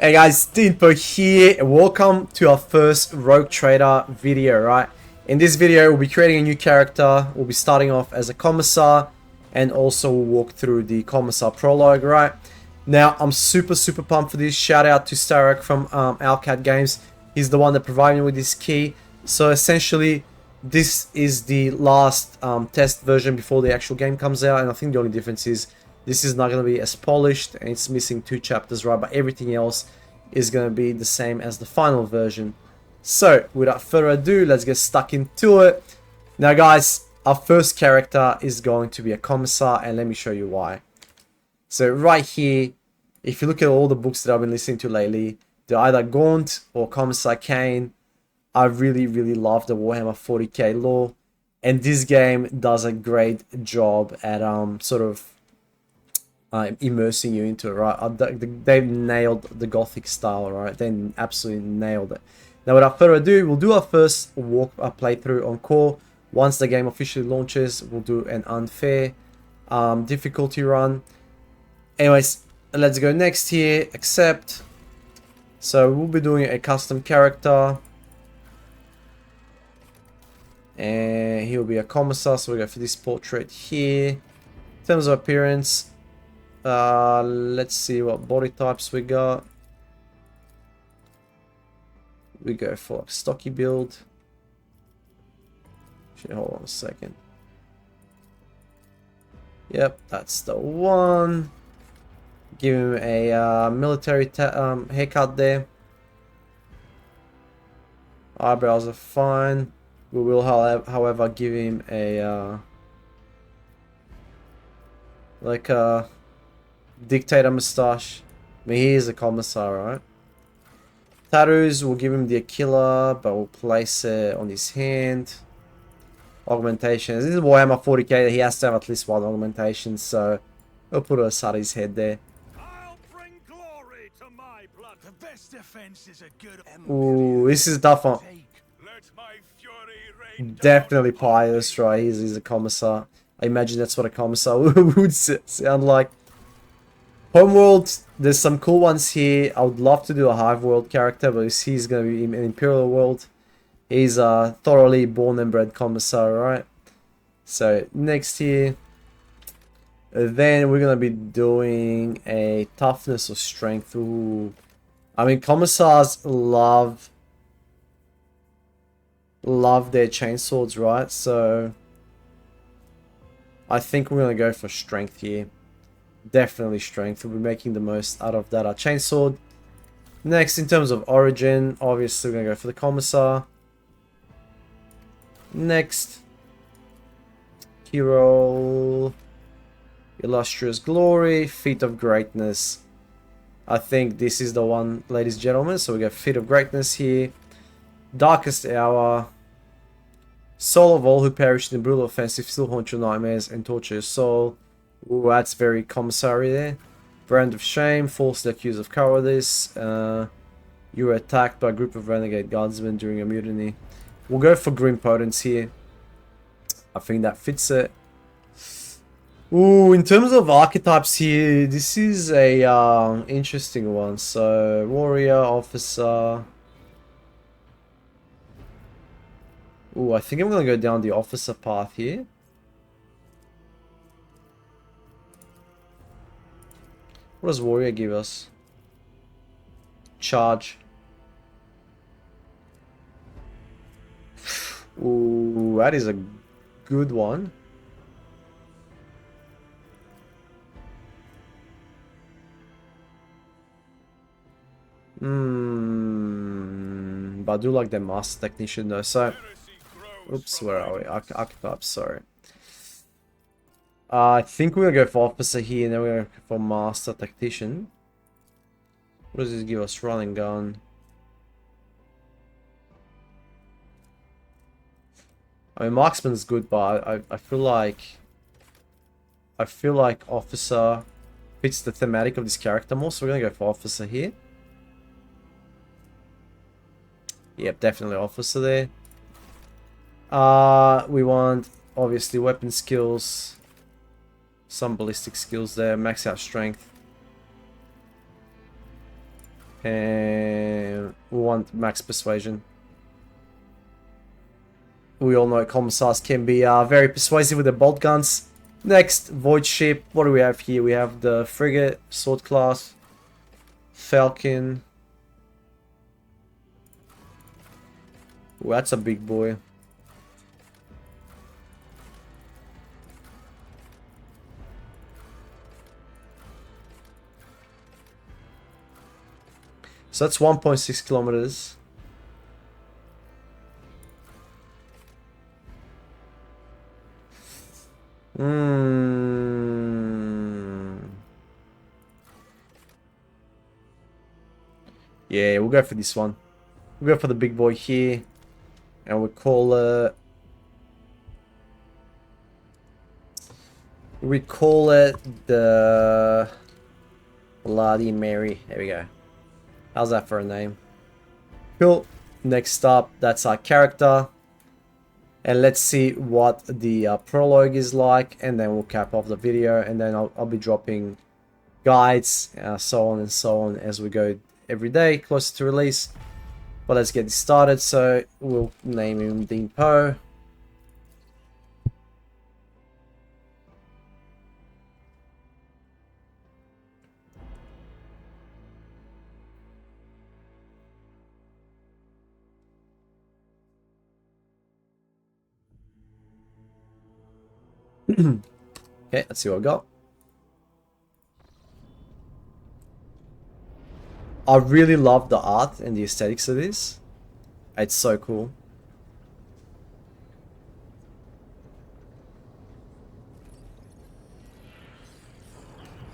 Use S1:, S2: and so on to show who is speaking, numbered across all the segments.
S1: Hey guys, Dinpo here, and welcome to our first Rogue Trader video, right? In this video, we'll be creating a new character. We'll be starting off as a Commissar, and also we'll walk through the Commissar Prologue, right? Now, I'm super pumped for this. Shout out to Starek from Owlcat Games. He's the one that provided me with this key. So essentially, this is the last test version before the actual game comes out, and I think the only difference is this is not going to be as polished, and it's missing 2 chapters, right? But everything else is going to be the same as the final version. So, without further ado, let's get stuck into it. Now, guys, our first character is going to be a Commissar, and let me show you why. So, right here, if you look at all the books that I've been listening to lately, they're either Gaunt or Commissar Kane. I really love the Warhammer 40k lore, and this game does a great job at sort of immersing you into it, right? They've nailed the Gothic style, right? They absolutely nailed it. Now, without further ado, we'll do our first playthrough on core. Once the game officially launches, we'll do an unfair difficulty run. Anyways, let's go next here. Accept. So we'll be doing a custom character, and he'll be a Commissar. So we go for this portrait here. In terms of appearance, let's see what body types we got. We go for a stocky build. Actually, hold on a second. Yep, that's the one. Give him a military haircut there. Eyebrows are fine. We will, however, give him a like a dictator mustache. I mean, he is a Commissar, right? Tattoos, we'll give him the Aquila, but we'll place it on his hand. Augmentations. This is Warhammer 40k. He has to have at least one augmentation, so we'll put it aside his head there.
S2: I'll bring glory to my blood. The best defense is a good.
S1: Ooh, this is tough one.
S2: Let my fury rain
S1: Definitely pious, right? He's a Commissar. I imagine that's what a Commissar would sound like. Homeworld, there's some cool ones here. I would love to do a Hive World character, but he's going to be in Imperial World. He's a thoroughly born and bred Commissar, right? So, next here. Then we're going to be doing a toughness or strength. Ooh. I mean, Commissars love their chainswords, right? So, I think we're going to go for strength here. Definitely strength. We'll be making the most out of that chainsword. Next, in terms of origin, obviously we're going to go for the Commissar. Next, hero, illustrious glory, feat of greatness. I think this is the one, ladies and gentlemen. So we got feat of greatness here. Darkest hour. Soul of all who perished in the brutal offensive still haunt your nightmares and torture your soul. Ooh, that's very commissary there. Brand of shame, falsely accused of cowardice. You were attacked by a group of renegade guardsmen during a mutiny. We'll go for grim potence here. I think that fits it. Ooh, in terms of archetypes here, this is a interesting one. So, warrior, officer. Ooh, I think I'm gonna go down the officer path here. What does warrior give us? Charge. Ooh, that is a good one. But I do like the master technician though. So, oops, where are we? Archetypes, sorry. I think we're gonna go for officer here, and then we're gonna go for master tactician. What does this give us? Running gun. I mean, marksman's good, but I feel like officer fits the thematic of this character more, so we're gonna go for officer here. Yep, definitely officer there. We want obviously weapon skills. Some ballistic skills there. Max out strength. And we want max persuasion. We all know commissars can be very persuasive with the bolt guns. Next, Voidship. What do we have here? We have the frigate, sword class, falcon. Ooh, that's a big boy. So that's 1.6 kilometers. Yeah, we'll go for this one. We'll go for the big boy here. And we'll call it... We call it the... Bloody Mary. There we go. How's that for a name? Cool. Next up, that's our character. And let's see what the prologue is like. And then we'll cap off the video. And then I'll be dropping guides, so on and so on as we go every day closer to release. But let's get this started. So we'll name him Dean Poe. Okay, let's see what I got. I really love the art and the aesthetics of this. It's so cool.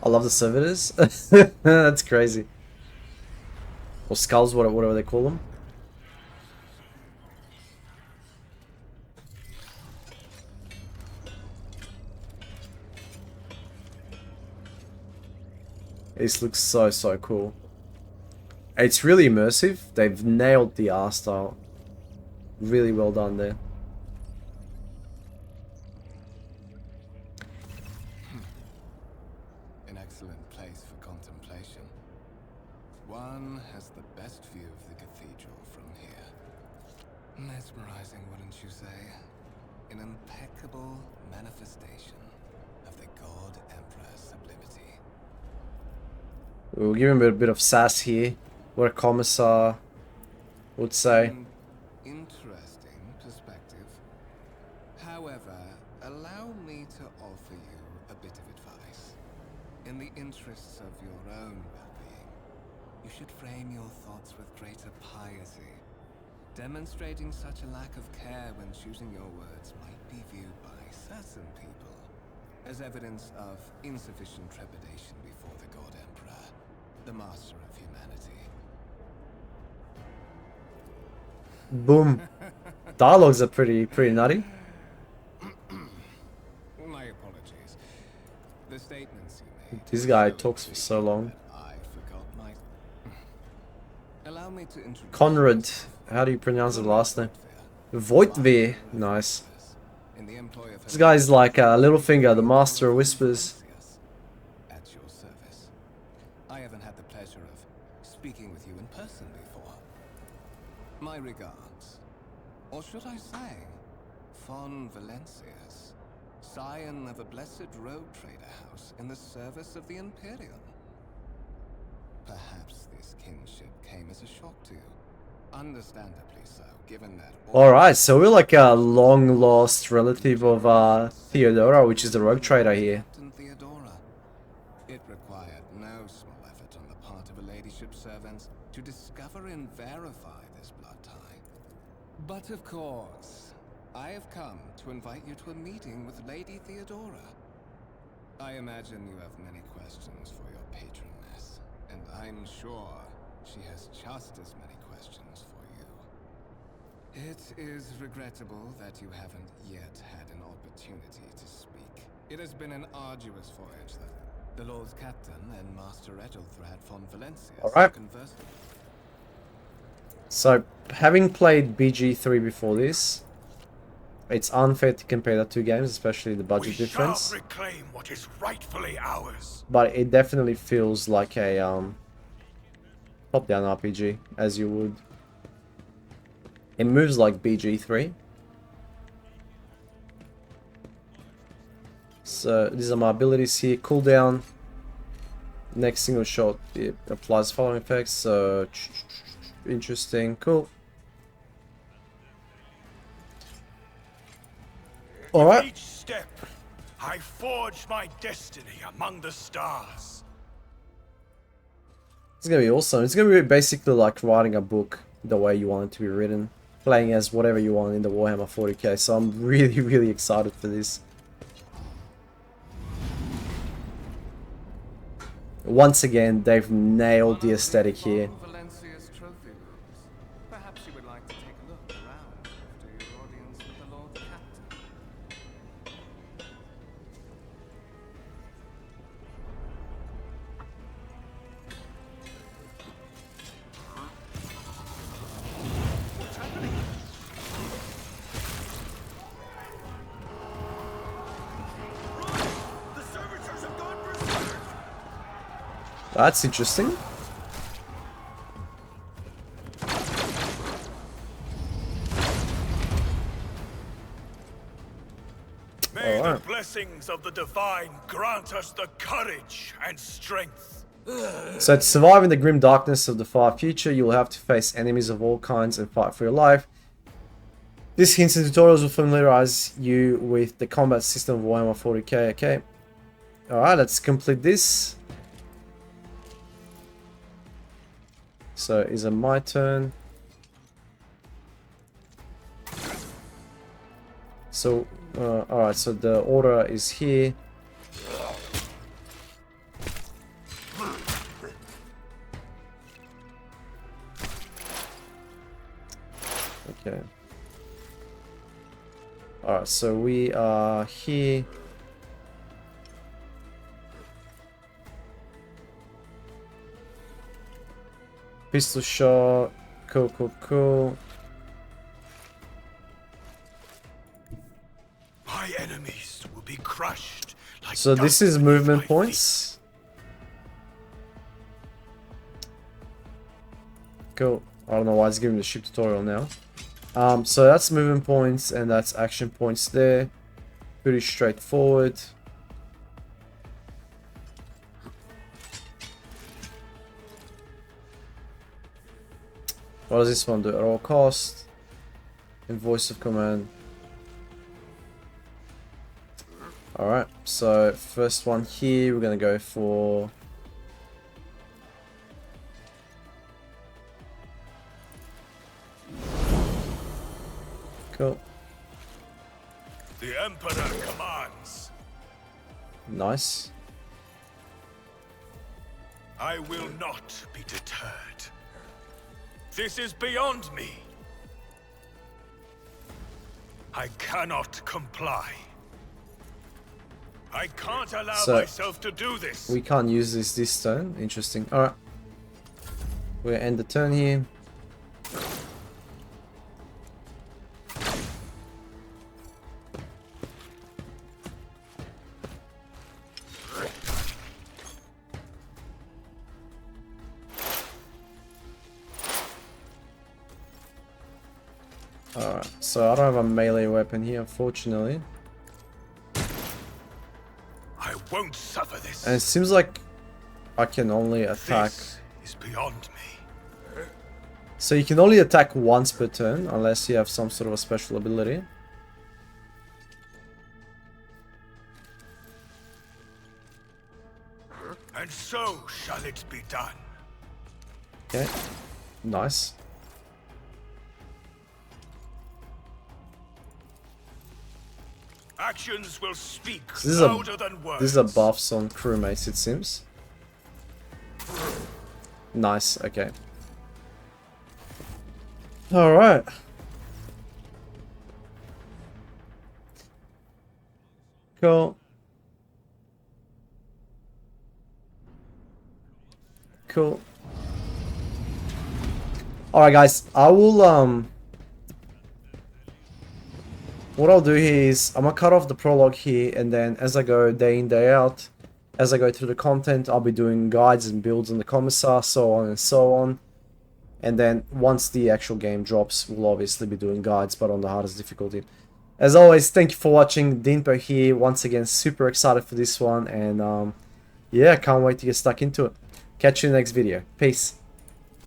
S1: I love the servitors. That's crazy. Or skulls, whatever they call them. This looks so cool. It's really immersive. They've nailed the art style. Really well done there.
S3: An excellent place for contemplation. One has the best view of the cathedral from here. Mesmerizing, wouldn't you say? An impeccable manifestation of the God Emperor's sublimity.
S1: We'll give him a bit of sass here. What a commissar would say.
S3: An interesting perspective. However, allow me to offer you a bit of advice. In the interests of your own well-being, you should frame your thoughts with greater piety. Demonstrating such a lack of care when choosing your words might be viewed by certain people as evidence of insufficient trepidation before the God Emperor, the master of humanity.
S1: Boom. Dialogues are pretty nutty.
S3: My apologies. The statements you made.
S1: This guy talks for so long.
S3: I forgot my. Allow me to introduce
S1: Conrad. How do you pronounce the last name? Voidship. Nice.
S3: in the employ of
S1: This guy's like Littlefinger, the master of whispers.
S3: at your service. I haven't had the pleasure of speaking with you in person before. My regards. Or should I say, Von Valencius, scion of a blessed road trader house in the service of the Imperium. Perhaps this kinship came as a shock to you. Understandably so, given that
S1: Alright, so we're like a long-lost relative of Theodora, which is the rogue trader here.
S3: Captain Theodora. It required no small effort on the part of a ladyship's servants to discover and verify this blood tie. But of course, I have come to invite you to a meeting with Lady Theodora. I imagine you have many questions for your patroness, and I'm sure she has just as many questions for you. It is regrettable that you haven't yet had an opportunity to speak. It has been an arduous voyage that the Lord's Captain and Master Ethelthrad von Valencia
S1: Alright.
S3: conversed with.
S1: So, having played BG3 before this, it's unfair to compare the two games, especially the budget
S2: We
S1: difference.
S2: shall reclaim what is rightfully ours.
S1: But it definitely feels like a Top-down RPG, as you would. It moves like BG3. So these are my abilities here. Cooldown. Next single shot, it applies following effects. So interesting. Cool. Alright.
S2: Each step, I forge my destiny among the stars.
S1: It's gonna be awesome. It's gonna be basically like writing a book the way you want it to be written. Playing as whatever you want in the Warhammer 40k. So I'm really, really excited for this. Once again, they've nailed the aesthetic here.
S3: Valencia's trophy rooms. Perhaps you would like to take a look around after your audience with the Lord Captain.
S2: The servitors have gone berserk!
S1: That's interesting.
S2: May the
S1: Alright.
S2: blessings of the divine grant us the courage and strength.
S1: So to survive in the grim darkness of the far future, you will have to face enemies of all kinds and fight for your life. This hints and tutorials will familiarize you with the combat system of Warhammer 40k, okay? Alright, let's complete this. So is it my turn? So, alright, so the order is here. Okay. Alright, so we are here. Pistol shot. Cool, cool, cool.
S2: My enemies will be crushed like
S1: So this
S2: dust
S1: is
S2: beneath
S1: movement
S2: my
S1: points. Cool. I don't know why it's giving the ship tutorial now. So that's movement points and that's action points there. Pretty straightforward. What does this one do? At all cost. And voice of command. Alright, so first one here, we're gonna go for cool.
S2: The Emperor commands.
S1: Nice.
S2: I will not be deterred. This is beyond me. I cannot comply. I can't allow
S1: So,
S2: myself to do this.
S1: We can't use this turn. Interesting. Alright. We'll end the turn here. Alright, so I don't have a melee weapon here, unfortunately.
S2: I won't suffer this.
S1: And it seems like I can only attack.
S2: This is beyond me.
S1: So you can only attack once per turn, unless you have some sort of a special ability.
S2: And so shall it be done.
S1: Okay, nice.
S2: Actions will speak
S1: This is
S2: louder than words.
S1: This is a buffs on crewmates, it seems. Nice, okay. Alright. Cool. Cool. Alright guys, I will what I'll do here is I'm gonna cut off the prologue here, and then as I go day in day out, As I go through the content, I'll be doing guides and builds on the Commissar, so on and so on. And then once the actual game drops, we'll obviously be doing guides, but on the hardest difficulty. As always, thank you for watching. Dinpo here, once again, super excited for this one, and yeah, can't wait to get stuck into it. Catch you in the next video. Peace.